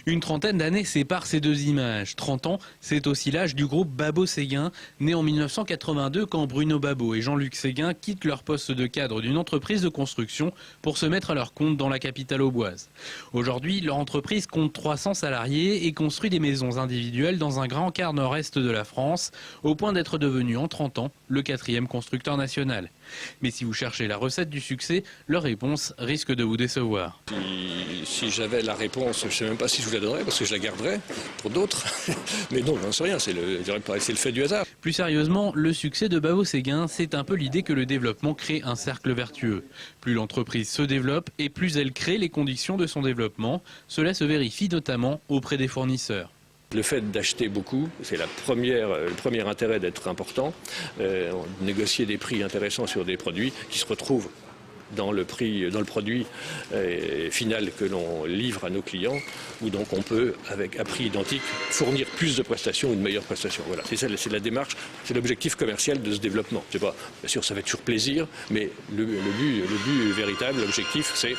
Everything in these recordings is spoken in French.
Une trentaine d'années séparent ces deux images. 30 ans, c'est aussi l'âge du groupe Babot-Séguin, né en 1982 quand Bruno Babot et Jean-Luc Séguin quittent leur poste de cadre d'une entreprise de construction pour se mettre à leur compte dans la capitale auboise. Aujourd'hui, leur entreprise compte 300 salariés et construit des maisons individuelles dans un grand quart nord-est de la France, au point d'être devenu en 30 ans le 4e constructeur national. Mais si vous cherchez la recette du succès, leur réponse risque de vous décevoir. Si j'avais la réponse, je ne sais même pas si je vous la donnerais parce que je la garderais pour d'autres. Mais non, j'en sais rien, c'est le fait du hasard. Plus sérieusement, le succès de Babot-Séguin, c'est un peu l'idée que le développement crée un cercle vertueux. Plus l'entreprise se développe et plus elle crée les conditions de son développement. Cela se vérifie notamment auprès des fournisseurs. Le fait d'acheter beaucoup, c'est le premier intérêt d'être important. Négocier des prix intéressants sur des produits qui se retrouvent dans le produit final que l'on livre à nos clients, où donc on peut, à prix identique, fournir plus de prestations ou une meilleure prestation. Voilà, c'est la démarche, c'est l'objectif commercial de ce développement. Je sais pas, bien sûr, ça fait toujours plaisir, mais le but véritable, l'objectif, c'est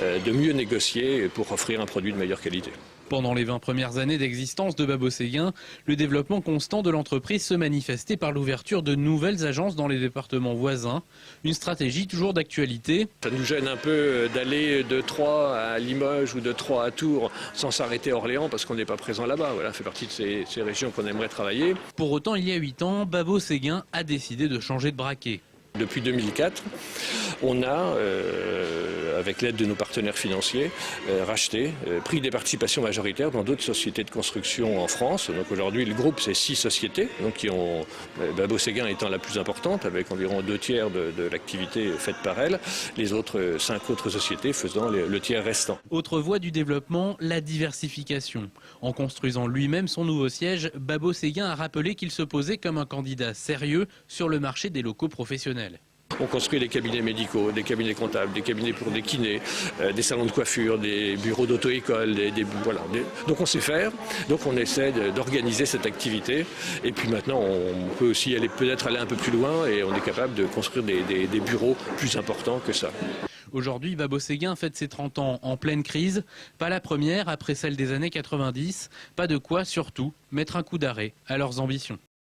de mieux négocier pour offrir un produit de meilleure qualité. Pendant les 20 premières années d'existence de Babot-Séguin, le développement constant de l'entreprise se manifestait par l'ouverture de nouvelles agences dans les départements voisins. Une stratégie toujours d'actualité. Ça nous gêne un peu d'aller de Troyes à Limoges ou de Troyes à Tours sans s'arrêter à Orléans parce qu'on n'est pas présent là-bas. Voilà, ça fait partie de ces régions qu'on aimerait travailler. Pour autant, il y a 8 ans, Babot-Séguin a décidé de changer de braquet. Depuis 2004, on a, avec l'aide de nos partenaires financiers, racheté, pris des participations majoritaires dans d'autres sociétés de construction en France. Donc aujourd'hui, le groupe, c'est 6 sociétés, donc qui ont Babot-Séguin étant la plus importante, avec environ 2/3 de l'activité faite par elle, les autres 5 autres sociétés faisant le tiers restant. Autre voie du développement, la diversification. En construisant lui-même son nouveau siège, Babot-Séguin a rappelé qu'il se posait comme un candidat sérieux sur le marché des locaux professionnels. On construit des cabinets médicaux, des cabinets comptables, des cabinets pour des kinés, des salons de coiffure, des bureaux d'auto-école, voilà. Donc on sait faire, donc on essaie d'organiser cette activité. Et puis maintenant, on peut aussi peut-être aller un peu plus loin et on est capable de construire des bureaux plus importants que ça. Aujourd'hui, Babot-Séguin fête ses 30 ans en pleine crise. Pas la première après celle des années 90. Pas de quoi, surtout, mettre un coup d'arrêt à leurs ambitions.